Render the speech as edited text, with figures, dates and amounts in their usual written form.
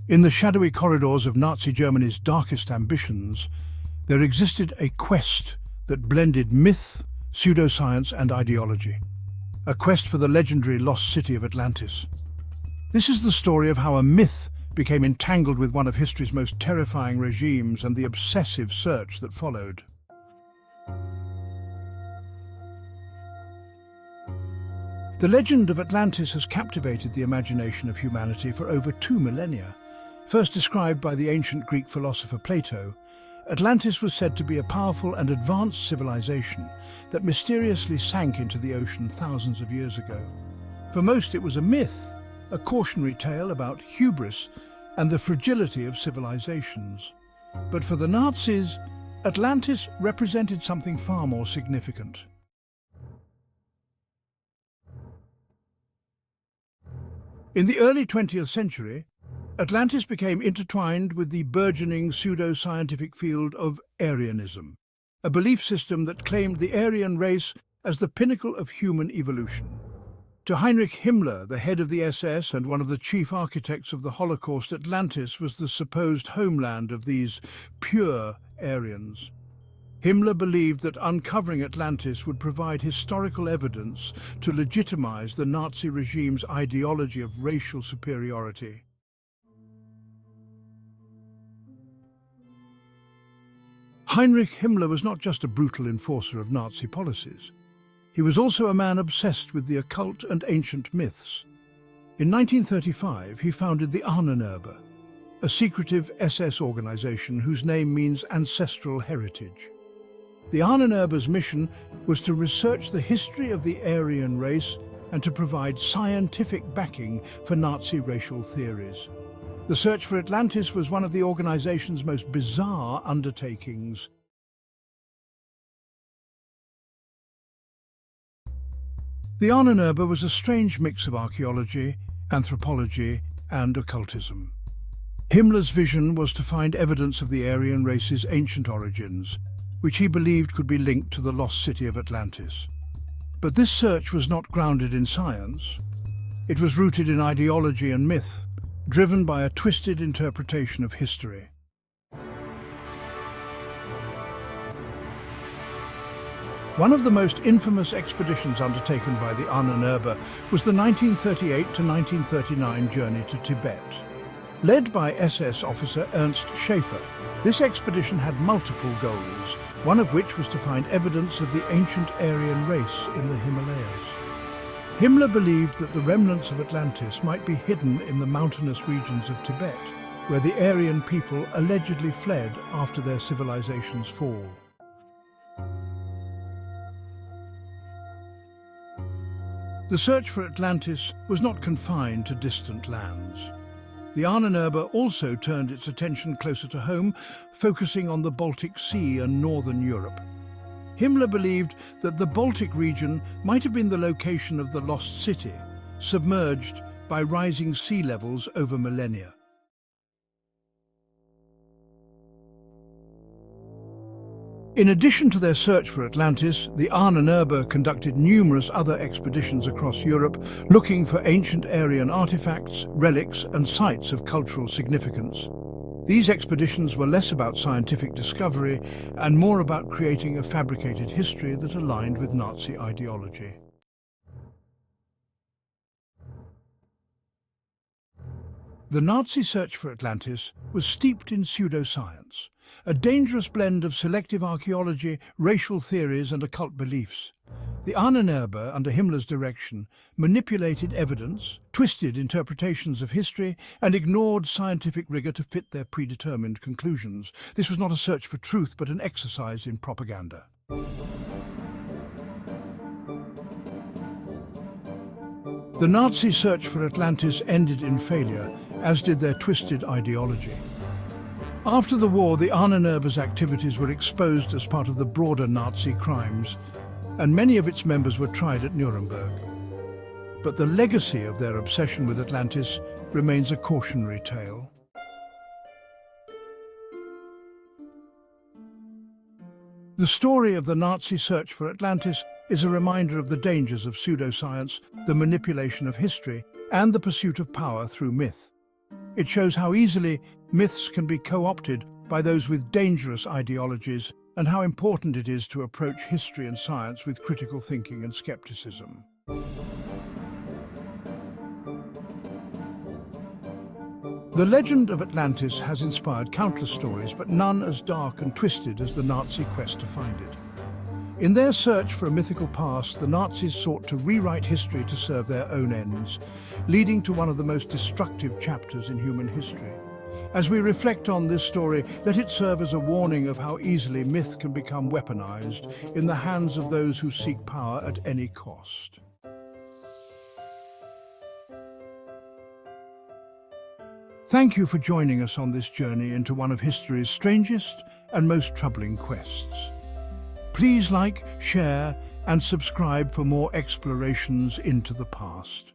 In the shadowy corridors of Nazi Germany's darkest ambitions, there existed a quest that blended myth, pseudoscience and ideology. A quest for the legendary lost city of Atlantis. This is the story of how a myth became entangled with one of history's most terrifying regimes and the obsessive search that followed. The legend of Atlantis has captivated the imagination of humanity for over 2 millennia. First described by the ancient Greek philosopher Plato, Atlantis was said to be a powerful and advanced civilization that mysteriously sank into the ocean thousands of years ago. For most, it was a myth, a cautionary tale about hubris and the fragility of civilizations. But for the Nazis, Atlantis represented something far more significant. In the early 20th century, Atlantis became intertwined with the burgeoning pseudo-scientific field of Aryanism, a belief system that claimed the Aryan race as the pinnacle of human evolution. To Heinrich Himmler, the head of the SS and one of the chief architects of the Holocaust, Atlantis was the supposed homeland of these pure Aryans. Himmler believed that uncovering Atlantis would provide historical evidence to legitimize the Nazi regime's ideology of racial superiority. Heinrich Himmler was not just a brutal enforcer of Nazi policies. He was also a man obsessed with the occult and ancient myths. In 1935, he founded the Ahnenerbe, a secretive SS organization whose name means ancestral heritage. The Ahnenerbe's mission was to research the history of the Aryan race and to provide scientific backing for Nazi racial theories. The search for Atlantis was one of the organization's most bizarre undertakings. The Ahnenerbe was a strange mix of archaeology, anthropology, and occultism. Himmler's vision was to find evidence of the Aryan race's ancient origins, which he believed could be linked to the lost city of Atlantis. But this search was not grounded in science. It was rooted in ideology and myth, driven by a twisted interpretation of history. One of the most infamous expeditions undertaken by the Ahnenerbe was the 1938 to 1939 journey to Tibet. Led by SS officer Ernst Schäfer, this expedition had multiple goals, one of which was to find evidence of the ancient Aryan race in the Himalayas. Himmler believed that the remnants of Atlantis might be hidden in the mountainous regions of Tibet, where the Aryan people allegedly fled after their civilization's fall. The search for Atlantis was not confined to distant lands. The Ahnenerbe also turned its attention closer to home, focusing on the Baltic Sea and northern Europe. Himmler believed that the Baltic region might have been the location of the lost city, submerged by rising sea levels over millennia. In addition to their search for Atlantis, the Ahnenerbe conducted numerous other expeditions across Europe, looking for ancient Aryan artifacts, relics, and sites of cultural significance. These expeditions were less about scientific discovery and more about creating a fabricated history that aligned with Nazi ideology. The Nazi search for Atlantis was steeped in pseudoscience, a dangerous blend of selective archaeology, racial theories, and occult beliefs. The Ahnenerbe, under Himmler's direction, manipulated evidence, twisted interpretations of history, and ignored scientific rigor to fit their predetermined conclusions. This was not a search for truth, but an exercise in propaganda. The Nazi search for Atlantis ended in failure, as did their twisted ideology. After the war, the Ahnenerbe's activities were exposed as part of the broader Nazi crimes, and many of its members were tried at Nuremberg. But the legacy of their obsession with Atlantis remains a cautionary tale. The story of the Nazi search for Atlantis is a reminder of the dangers of pseudoscience, the manipulation of history, and the pursuit of power through myth. It shows how easily myths can be co-opted by those with dangerous ideologies and how important it is to approach history and science with critical thinking and skepticism. The legend of Atlantis has inspired countless stories, but none as dark and twisted as the Nazi quest to find it. In their search for a mythical past, the Nazis sought to rewrite history to serve their own ends, leading to one of the most destructive chapters in human history. As we reflect on this story, let it serve as a warning of how easily myth can become weaponized in the hands of those who seek power at any cost. Thank you for joining us on this journey into one of history's strangest and most troubling quests. Please like, share, and subscribe for more explorations into the past.